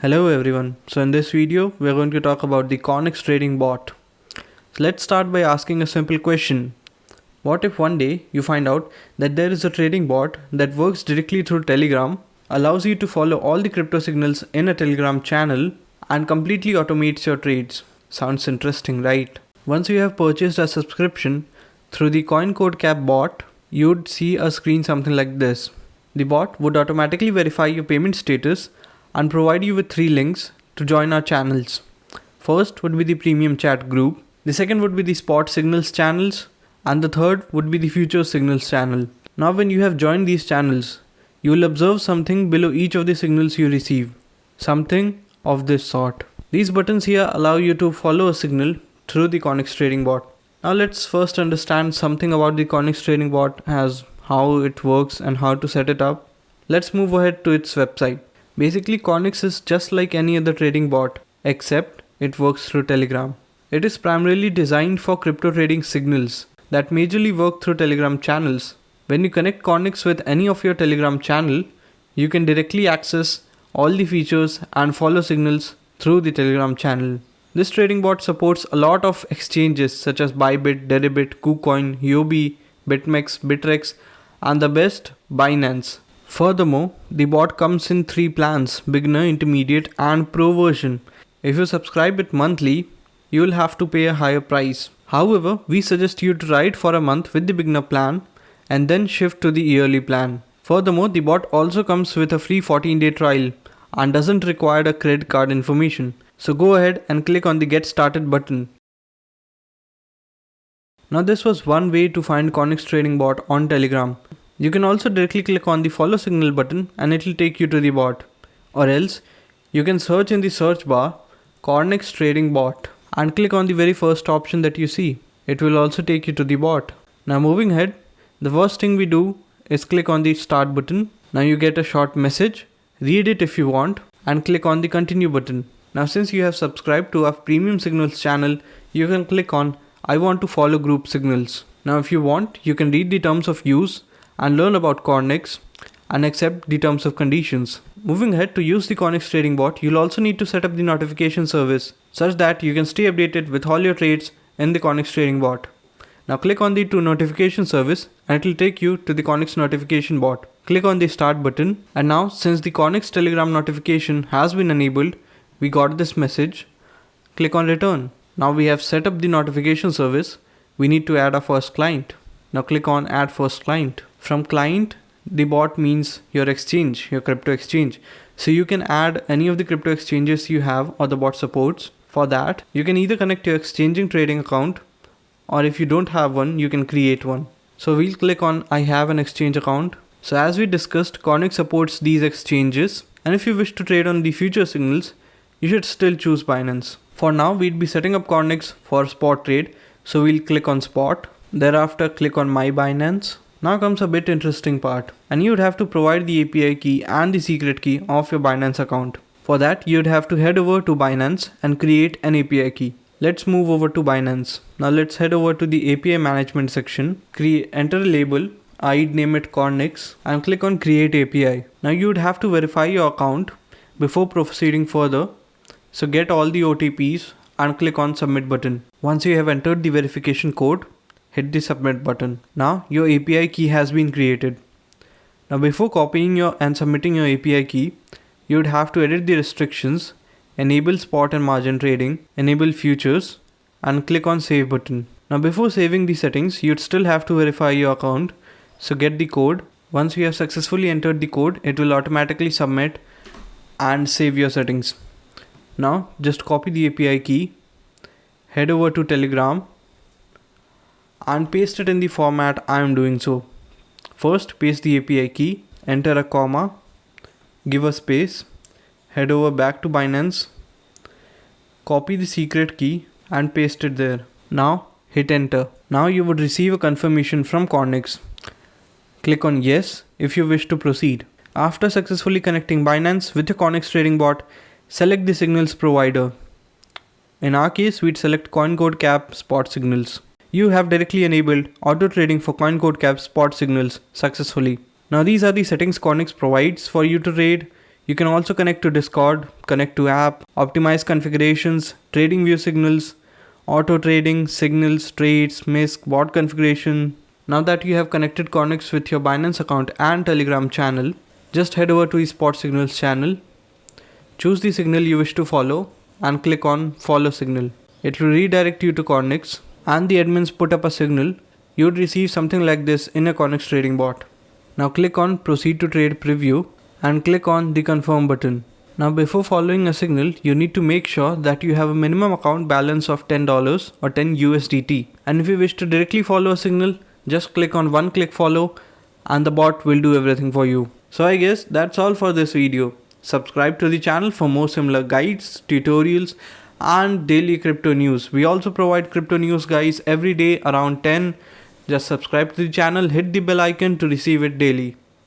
Hello everyone. So in this video, we're going to talk about the Connex trading bot. So let's start by asking a simple question. What if one day you find out that there is a trading bot that works directly through Telegram, allows you to follow all the crypto signals in a Telegram channel and completely automates your trades? Sounds interesting, right? Once you have purchased a subscription through the CoinCodeCap bot, you'd see a screen something like this. The bot would automatically verify your payment status and provide you with 3 links to join our channels. First would be the premium chat group, the second would be the spot signals channels, and the third would be the future signals channel. Now when you have joined these channels, you will observe something below each of the signals you receive. Something of this sort. These buttons here allow you to follow a signal through the Connex trading bot. Now let's first understand something about the Connex trading bot, as how it works and how to set it up. Let's move ahead to its website. Basically, Connex is just like any other trading bot, except it works through Telegram. It is primarily designed for crypto trading signals that majorly work through Telegram channels. When you connect Connex with any of your Telegram channel, you can directly access all the features and follow signals through the Telegram channel. This trading bot supports a lot of exchanges such as Bybit, Deribit, KuCoin, Huobi, BitMEX, Bittrex, and the best, Binance. Furthermore, the bot comes in 3 plans: beginner, intermediate, and pro version. If you subscribe it monthly, you will have to pay a higher price. However, we suggest you to try it for a month with the beginner plan and then shift to the yearly plan. Furthermore, the bot also comes with a free 14-day trial and doesn't require a credit card information. So go ahead and click on the Get Started button. Now this was one way to find Connex trading bot on Telegram. You can also directly click on the follow signal button and it will take you to the bot. Or else, you can search in the search bar Connex trading bot and click on the very first option that you see. It will also take you to the bot. Now moving ahead, the first thing we do is click on the start button. Now you get a short message, read it if you want, and click on the continue button. Now since you have subscribed to our premium signals channel, you can click on I want to follow group signals. Now if you want, you can read the terms of use and learn about Connex and accept the terms of conditions. Moving ahead, to use the Connex trading bot, you'll also need to set up the notification service such that you can stay updated with all your trades in the Connex trading bot. Now click on the to notification service and it will take you to the Connex notification bot. Click on the start button, and now since the Connex Telegram notification has been enabled, we got this message. Click on return. Now we have set up the notification service. We need to add our first client. Now click on add first client. From client, the bot means your exchange, your crypto exchange. So you can add any of the crypto exchanges you have or the bot supports. For that, you can either connect your exchanging trading account, or if you don't have one, you can create one. So we'll click on I have an exchange account. So as we discussed, Connex supports these exchanges, and if you wish to trade on the future signals, you should still choose Binance. For now, we'd be setting up Connex for spot trade, so we'll click on spot. Thereafter, click on my Binance. Now comes a bit interesting part, and you'd have to provide the API key and the secret key of your Binance account. For that, you'd have to head over to Binance and create an API key. Let's move over to Binance. Now let's head over to the API management section, enter a label, I'd name it Connex, and click on create API. Now you'd have to verify your account before proceeding further. So get all the OTPs and click on submit button. Once you have entered the verification code, hit the submit button. Now your API key has been created. Now before copying and submitting your API key, you would have to edit the restrictions, enable spot and margin trading, enable futures, and click on save button. Now before saving the settings, you'd still have to verify your account. So get the code. Once you have successfully entered the code, it will automatically submit and save your settings. Now just copy the API key, head over to Telegram, and paste it in the format I am doing so. First, paste the API key, enter a comma, give a space, head over back to Binance, copy the secret key and paste it there. Now hit enter. Now you would receive a confirmation from Connex. Click on yes if you wish to proceed. After successfully connecting Binance with your Connex trading bot, select the signals provider. In our case, we'd select CoinCodeCap spot signals. You have directly enabled auto trading for CoinCodeCap spot signals successfully. Now these are the settings Connex provides for you to trade You can also connect to Discord, connect to app, optimize configurations, trading view signals, auto trading, signals, trades, MISC, bot configuration. Now that you have connected Connix with your Binance account and Telegram channel, just head over to the Spot Signals channel, choose the signal you wish to follow and click on follow signal. It will redirect you to Connix and the admins put up a signal. You would receive something like this in a Connix trading bot. Now click on proceed to trade preview and click on the confirm button. Now before following a signal, you need to make sure that you have a minimum account balance of $10 or 10 USDT. And if you wish to directly follow a signal, just click on one click follow and the bot will do everything for you. So I guess that's all for this video. Subscribe to the channel for more similar guides, tutorials and daily crypto news. We also provide crypto news guys every day around 10. Just subscribe to the channel, hit the bell icon to receive it daily.